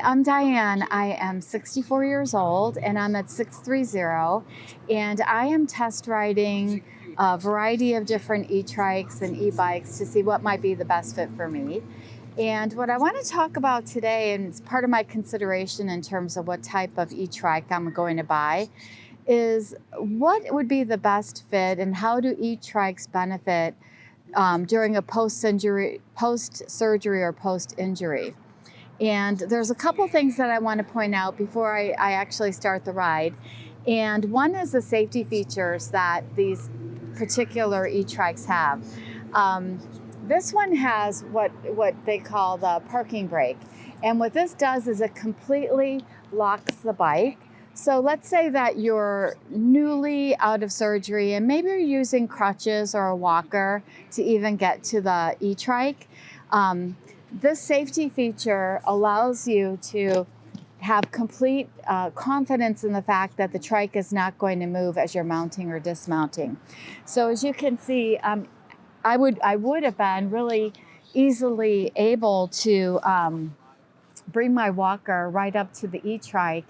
I'm Diane. I am 64 years old and I'm at Sixthreezero, and I am test riding a variety of different E-Trikes and e-bikes to see what might be the best fit for me. And what I want to talk about today, and it's part of my consideration in terms of what type of E-Trike I'm going to buy, is what would be the best fit and how do E-Trikes benefit during a post-surgery or post-injury. And there's a couple things that I want to point out before I actually start the ride. And one is the safety features that these particular E-Trikes have. This one has what they call the parking brake. And what this does is it completely locks the bike. So let's say that you're newly out of surgery and maybe you're using crutches or a walker to even get to the E-Trike. This safety feature allows you to have complete confidence in the fact that the trike is not going to move as you're mounting or dismounting. So as you can see, I would have been really easily able to bring my walker right up to the E-Trike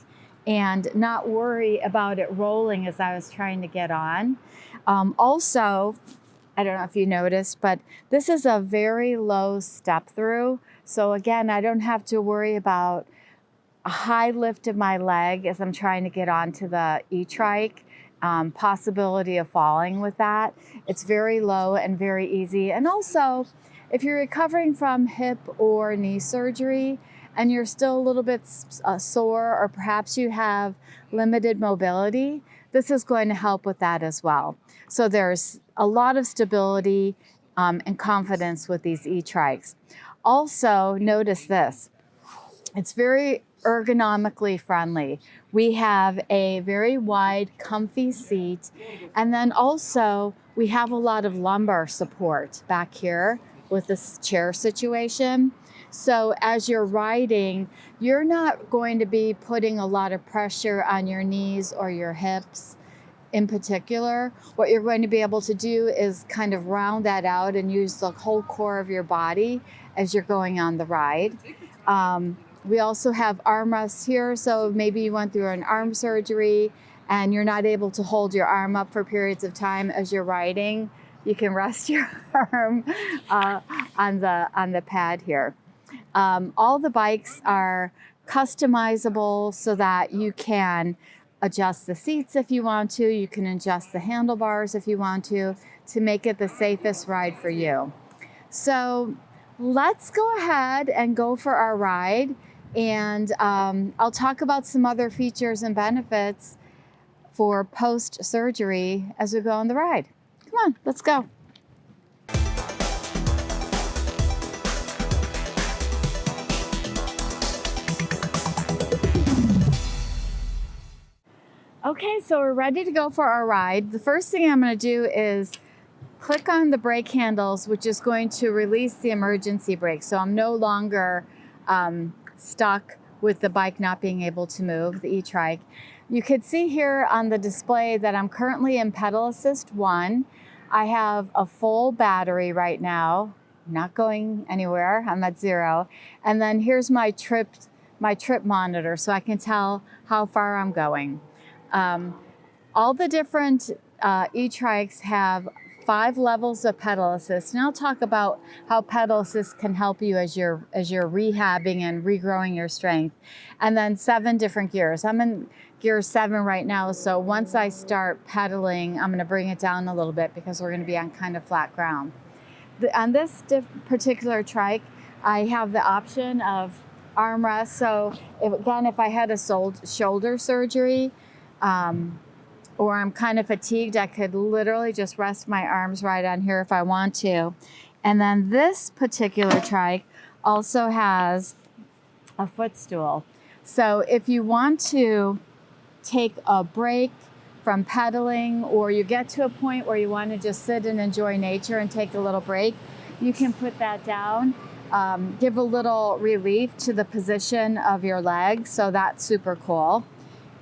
and not worry about it rolling as I was trying to get on. Also, I don't know if you noticed, but this is a very low step through. So again, I don't have to worry about a high lift of my leg as I'm trying to get onto the E-Trike, possibility of falling with that. It's very low and very easy. And also, if you're recovering from hip or knee surgery and you're still a little bit sore, or perhaps you have limited mobility, this is going to help with that as well. So there's a lot of stability and confidence with these E-Trikes. Also, notice this. It's very ergonomically friendly. We have a very wide, comfy seat. And then also, we have a lot of lumbar support back here with this chair situation. So as you're riding, you're not going to be putting a lot of pressure on your knees or your hips in particular. What you're going to be able to do is kind of round that out and use the whole core of your body as you're going on the ride. We also have armrests here, so maybe you went through an arm surgery and you're not able to hold your arm up for periods of time as you're riding. You can rest your arm on the pad here. All the bikes are customizable so that you can adjust the seats if you want to. You can adjust the handlebars if you want to make it the safest ride for you. So let's go ahead and go for our ride. And I'll talk about some other features and benefits for post-surgery as we go on the ride. Come on, let's go. Okay, so we're ready to go for our ride. The first thing I'm going to do is click on the brake handles, which is going to release the emergency brake. So I'm no longer stuck with the bike not being able to move, the E-Trike. You can see here on the display that I'm currently in pedal assist 1. I have a full battery right now, not going anywhere. I'm at 0. And then here's my trip monitor, so I can tell how far I'm going. All the different E-Trikes have 5 levels of pedal assist, and I'll talk about how pedal assist can help you as you're rehabbing and regrowing your strength. And then 7 different gears. I'm in gear 7 right now, so once I start pedaling, I'm going to bring it down a little bit because we're going to be on kind of flat ground. On this particular trike, I have the option of armrest. So if I had a shoulder surgery, or I'm kind of fatigued, I could literally just rest my arms right on here if I want to. And then this particular trike also has a footstool. So if you want to take a break from pedaling, or you get to a point where you want to just sit and enjoy nature and take a little break, you can put that down, give a little relief to the position of your legs. So that's super cool.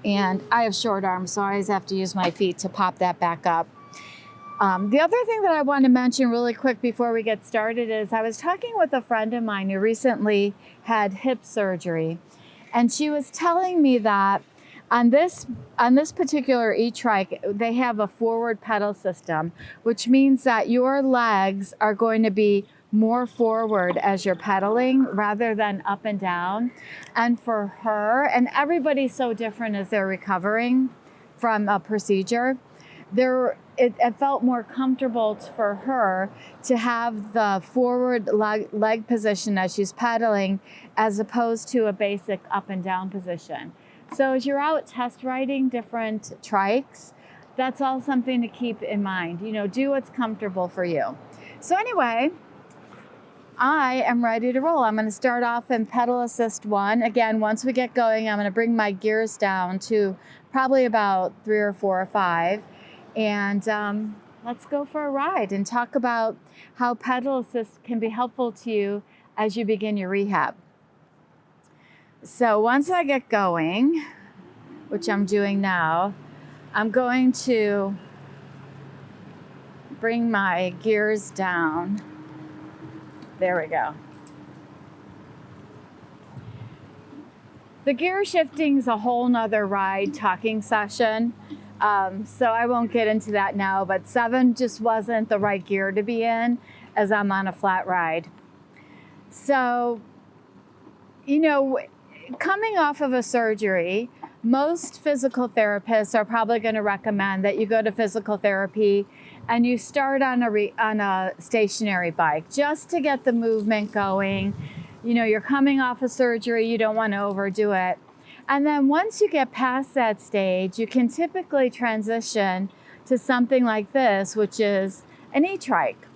And I have short arms, so I always have to use my feet to pop that back up. The other thing that I want to mention really quick before we get started is I was talking with a friend of mine who recently had hip surgery. And she was telling me that on this particular E-Trike, they have a forward pedal system, which means that your legs are going to be more forward as you're pedaling rather than up and down. And for her, and everybody's so different as they're recovering from a procedure, it felt more comfortable for her to have the forward leg position as she's pedaling as opposed to a basic up and down position. So as you're out test riding different trikes, that's all something to keep in mind. You know, do what's comfortable for you. So anyway, I am ready to roll. I'm going to start off in pedal assist 1. Again, once we get going, I'm going to bring my gears down to probably about 3 or 4 or 5. And let's go for a ride and talk about how pedal assist can be helpful to you as you begin your rehab. So once I get going, which I'm doing now, I'm going to bring my gears down. There we go. The gear shifting is a whole nother ride talking session. So I won't get into that now, but 7 just wasn't the right gear to be in as I'm on a flat ride. So, you know, coming off of a surgery, most physical therapists are probably going to recommend that you go to physical therapy and you start on a stationary bike just to get the movement going. You know, you're coming off of surgery, you don't want to overdo it. And then once you get past that stage, you can typically transition to something like this, which is an E-Trike.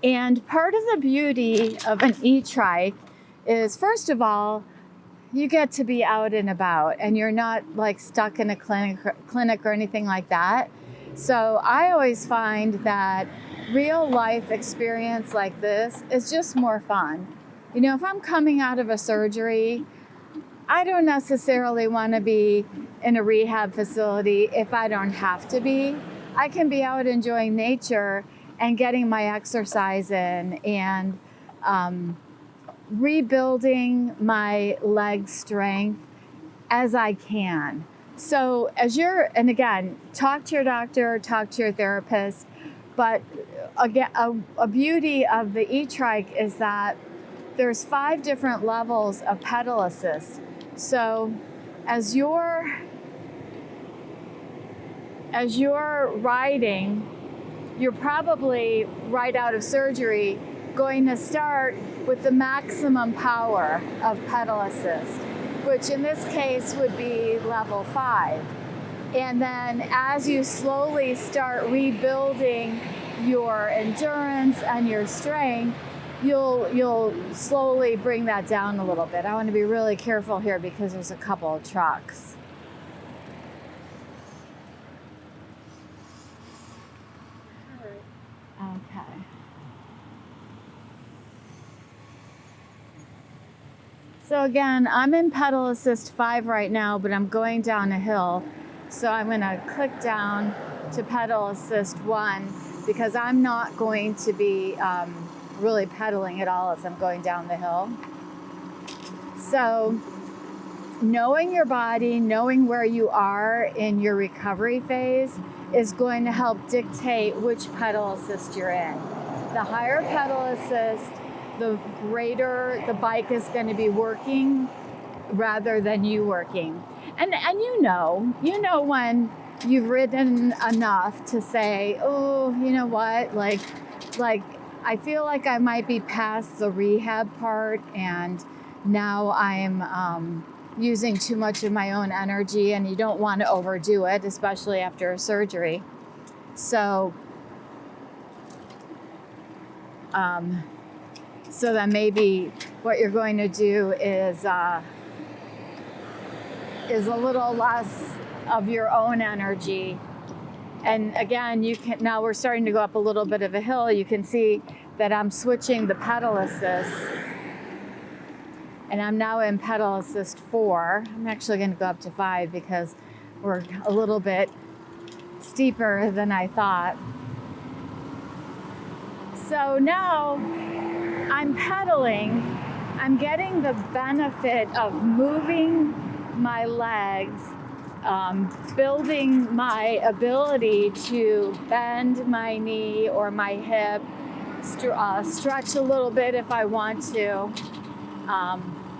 And part of the beauty of an E-Trike is, first of all, you get to be out and about and you're not like stuck in a clinic or anything like that. So I always find that real life experience like this is just more fun. You know, if I'm coming out of a surgery, I don't necessarily want to be in a rehab facility if I don't have to be. I can be out enjoying nature and getting my exercise in and rebuilding my leg strength as I can. So and again, talk to your doctor, talk to your therapist, but again, a beauty of the E-Trike is that there's 5 different levels of pedal assist. So as you're riding, you're probably right out of surgery going to start with the maximum power of pedal assist, which in this case would be level 5. And then as you slowly start rebuilding your endurance and your strength, you'll slowly bring that down a little bit. I want to be really careful here because there's a couple of trucks. Okay. So again, I'm in pedal assist 5 right now, but I'm going down a hill. So I'm going to click down to pedal assist 1 because I'm not going to be really pedaling at all as I'm going down the hill. So knowing your body, knowing where you are in your recovery phase is going to help dictate which pedal assist you're in. The higher pedal assist, the greater the bike is going to be working rather than you working. And you know when you've ridden enough to say, oh, you know what, like I feel like I might be past the rehab part and now I'm using too much of my own energy, and you don't want to overdo it, especially after a surgery. So then maybe what you're going to do is a little less of your own energy. And again, now we're starting to go up a little bit of a hill. You can see that I'm switching the pedal assist. And I'm now in pedal assist 4. I'm actually going to go up to 5 because we're a little bit steeper than I thought. So now I'm I'm getting the benefit of moving my legs, building my ability to bend my knee or my hip, stretch a little bit if I want to,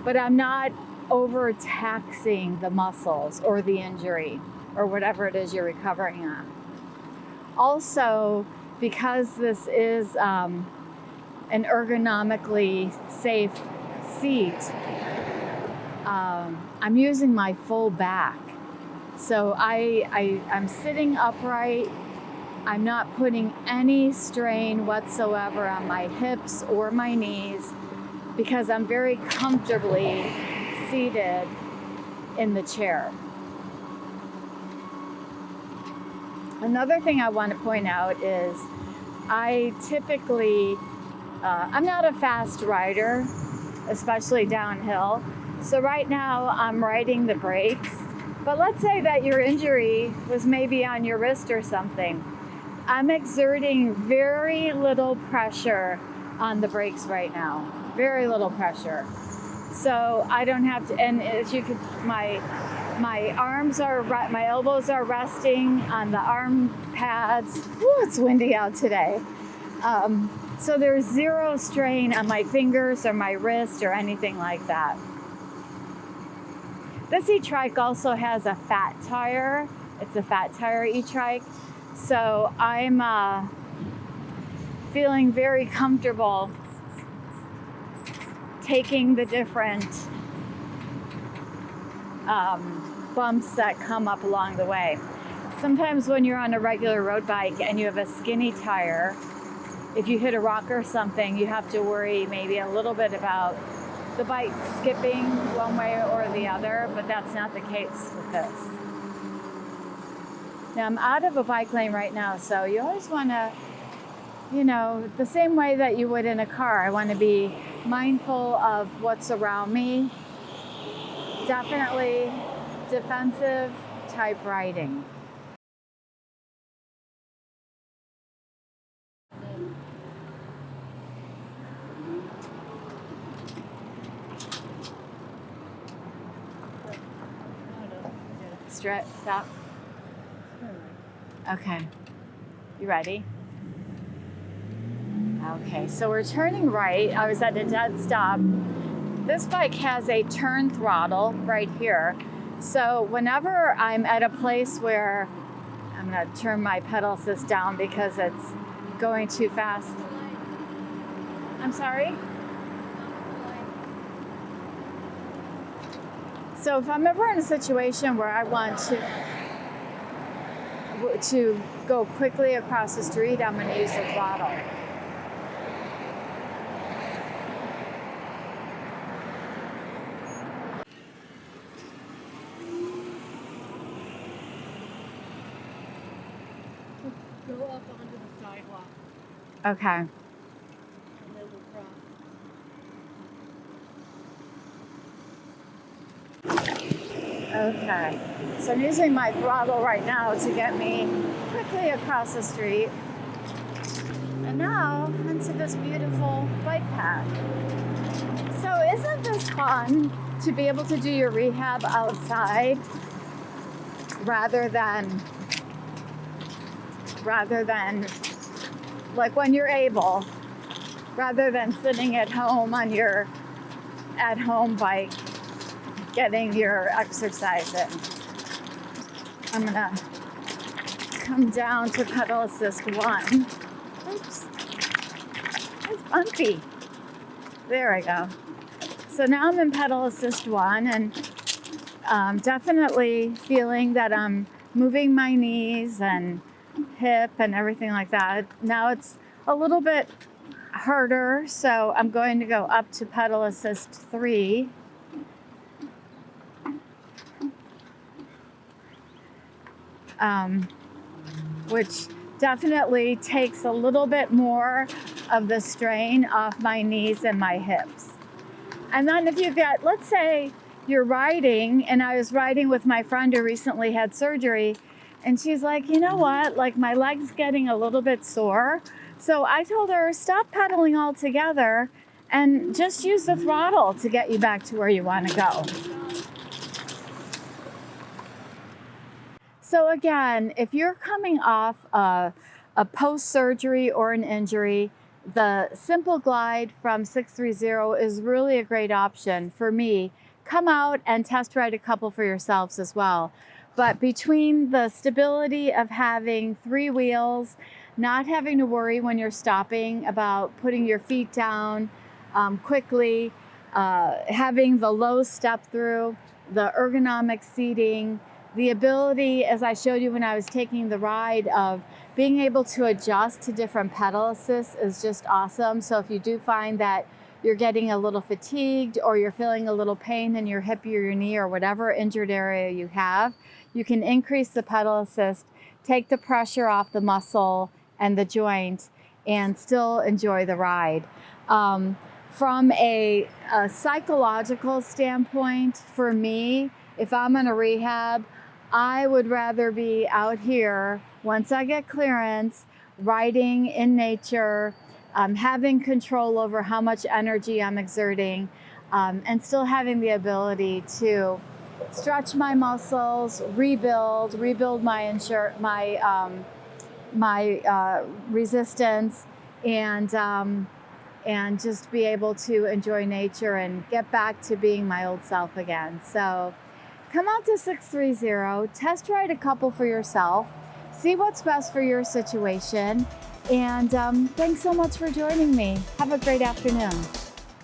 but I'm not overtaxing the muscles or the injury or whatever it is you're recovering on. Also, because this is an ergonomically safe seat, I'm using my full back. So I'm sitting upright. I'm not putting any strain whatsoever on my hips or my knees because I'm very comfortably seated in the chair. Another thing I want to point out is I typically, I'm not a fast rider, especially downhill. So right now I'm riding the brakes, but let's say that your injury was maybe on your wrist or something. I'm exerting very little pressure on the brakes right now, very little pressure. So I don't have to, and as you can, my elbows are resting on the arm pads. Ooh, it's windy out today. So there's zero strain on my fingers or my wrist or anything like that. This E-Trike also has a fat tire. It's a fat tire E-Trike. So I'm feeling very comfortable taking the different bumps that come up along the way. Sometimes when you're on a regular road bike and you have a skinny tire, if you hit a rock or something, you have to worry maybe a little bit about the bike skipping one way or the other, but that's not the case with this. Now I'm out of a bike lane right now, so you always want to, the same way that you would in a car, I want to be mindful of what's around me. Definitely defensive type riding. Stop. Okay. You ready? Okay, so we're turning right. I was at a dead stop. This bike has a turn throttle right here. So whenever I'm at a place where I'm going to turn my pedal assist down because it's going too fast. I'm sorry? So if I'm ever in a situation where I want to go quickly across the street, I'm going to use the throttle. Go up onto the sidewalk. Okay. And then we'll cross. Okay. So I'm using my throttle right now to get me quickly across the street. And now into this beautiful bike path. So isn't this fun to be able to do your rehab outside rather than like when you're able, rather than sitting at home on your at-home bike getting your exercise in. I'm gonna come down to pedal assist 1. Oops, it's bumpy. There I go. So now I'm in pedal assist 1 and definitely feeling that I'm moving my knees and hip and everything like that. Now it's a little bit harder, so I'm going to go up to pedal assist 3. Which definitely takes a little bit more of the strain off my knees and my hips. And then if you get, let's say you're riding, and I was riding with my friend who recently had surgery, and she's like, you know what, like my leg's getting a little bit sore. So I told her, stop pedaling altogether and just use the throttle to get you back to where you want to go. So again, if you're coming off a post-surgery or an injury, the Simple Glide from Sixthreezero is really a great option for me. Come out and test ride a couple for yourselves as well. But between the stability of having 3 wheels, not having to worry when you're stopping about putting your feet down quickly, having the low step through, the ergonomic seating, the ability, as I showed you when I was taking the ride, of being able to adjust to different pedal assists is just awesome. So if you do find that you're getting a little fatigued or you're feeling a little pain in your hip or your knee or whatever injured area you have, you can increase the pedal assist, take the pressure off the muscle and the joint, and still enjoy the ride. From a psychological standpoint, for me, if I'm in a rehab, I would rather be out here once I get clearance, riding in nature, having control over how much energy I'm exerting, and still having the ability to stretch my muscles, rebuild my resistance, and just be able to enjoy nature and get back to being my old self again. So come out to Sixthreezero, test ride a couple for yourself, see what's best for your situation, and thanks so much for joining me. Have a great afternoon.